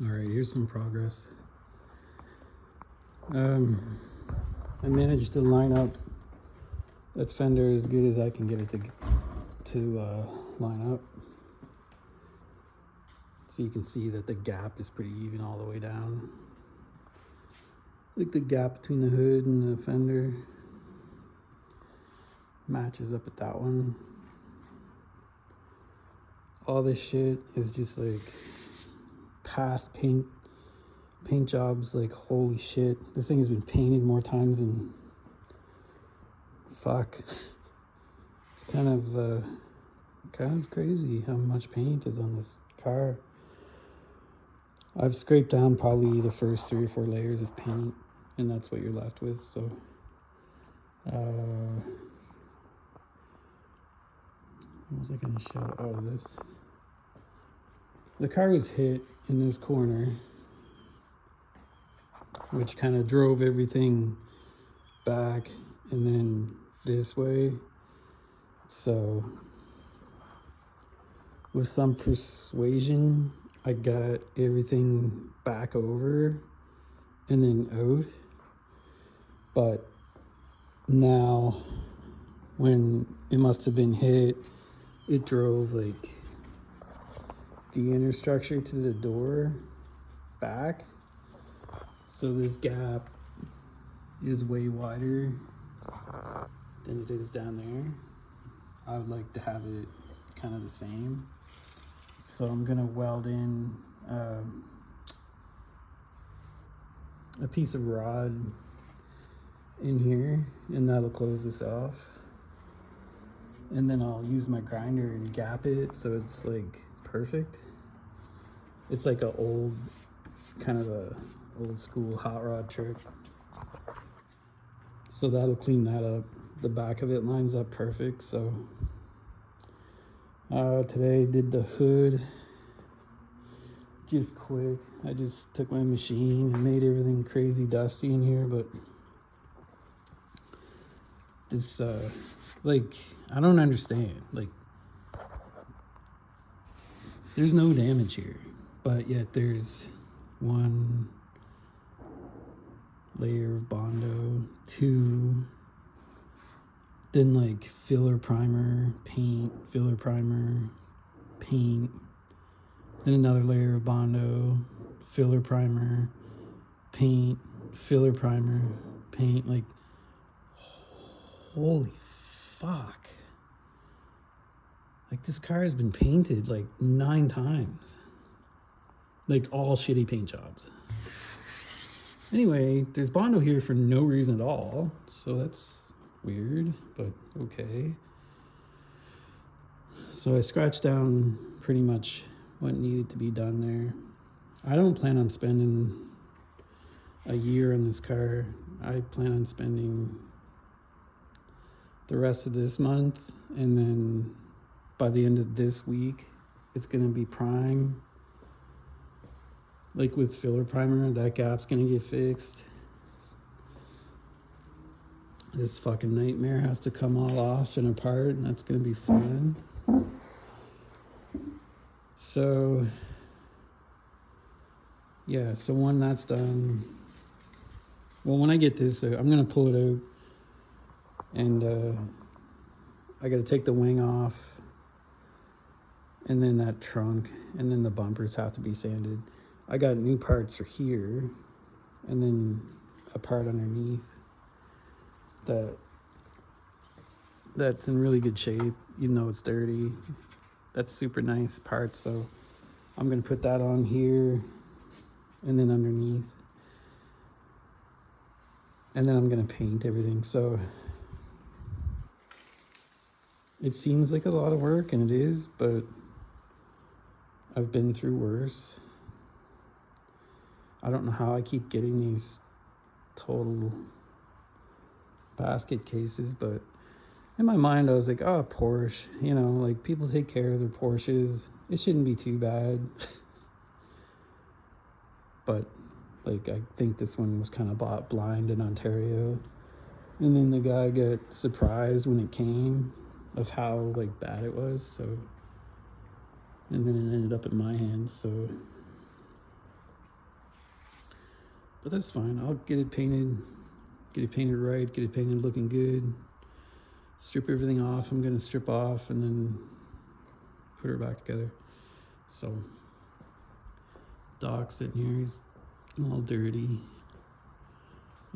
All right, here's some progress. I managed to line up that fender as good as I can get it to line up. So you can see that the gap is pretty even all the way down. Like the gap between the hood and the fender matches up with that one. All this shit is just like past paint jobs. Like, holy shit, this thing has been painted more times than fuck. It's kind of crazy how much paint is on this car. I've scraped down probably the first 3 or 4 layers of paint, and that's what you're left with. So what was I gonna show? Oh, this. The car was hit in this corner, which kind of drove everything back and then this way. So with some persuasion, I got everything back over and then out. But now, when it must have been hit, it drove like the inner structure to the door back. So this gap is way wider than it is down there. I would like to have it kind of the same. So I'm gonna weld in a piece of rod in here, and that'll close this off. And then I'll use my grinder and gap it so it's like perfect. It's like a old school hot rod trick. So that'll clean that up. The back of it lines up perfect. So today did the hood just quick. I just took my machine and made everything crazy dusty in here, but this like, I don't understand. Like, there's no damage here, but yet there's 1 layer of Bondo, 2, then like filler primer, paint, filler primer, paint, then another layer of Bondo, filler primer, paint, filler primer, paint. Like, holy fuck. Like, this car has been painted like 9 times. Like, all shitty paint jobs. Anyway, there's Bondo here for no reason at all. So that's weird, but okay. So I scratched down pretty much what needed to be done there. I don't plan on spending a year on this car. I plan on spending the rest of this month, and then by the end of this week, it's gonna be prime. Like with filler primer, that gap's gonna get fixed. This fucking nightmare has to come all off and apart, and that's gonna be fun. So yeah, so when that's done, well, when I get this, I'm gonna pull it out, and I gotta take the wing off, and then that trunk, and then the bumpers have to be sanded. I got new parts for here, and then a part underneath that's in really good shape, even though it's dirty. That's super nice part, so I'm gonna put that on here, and then underneath, and then I'm gonna paint everything. So it seems like a lot of work, and it is, but I've been through worse. I don't know how I keep getting these total basket cases, but in my mind I was like, oh, Porsche, you know, like, people take care of their Porsches. It shouldn't be too bad. But like, I think this one was kind of bought blind in Ontario, and then the guy got surprised when it came of how like bad it was. So, and then it ended up in my hands. So But that's fine. I'll get it painted right, get it painted looking good. Strip everything off. I'm gonna strip off and then put her back together. So Doc's sitting here, he's all dirty.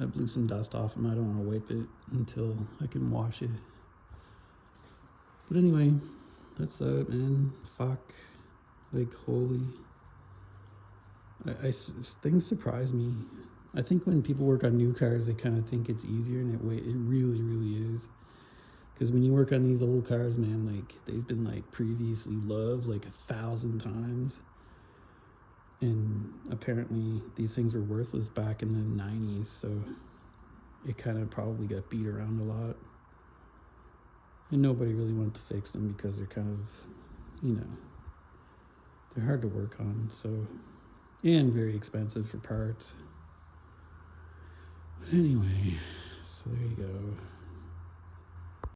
I blew some dust off him. I don't want to wipe it until I can wash it. But anyway, that's that, man. Fuck. Like, holy. Things surprise me. I think when people work on new cars, they kind of think it's easier, and it really, really is. Because when you work on these old cars, man, like, they've been, like, previously loved, like, 1,000 times. And apparently these things were worthless back in the 90s, so it kind of probably got beat around a lot. And nobody really wanted to fix them because they're kind of, you know, they're hard to work on, so, and very expensive for parts. But anyway,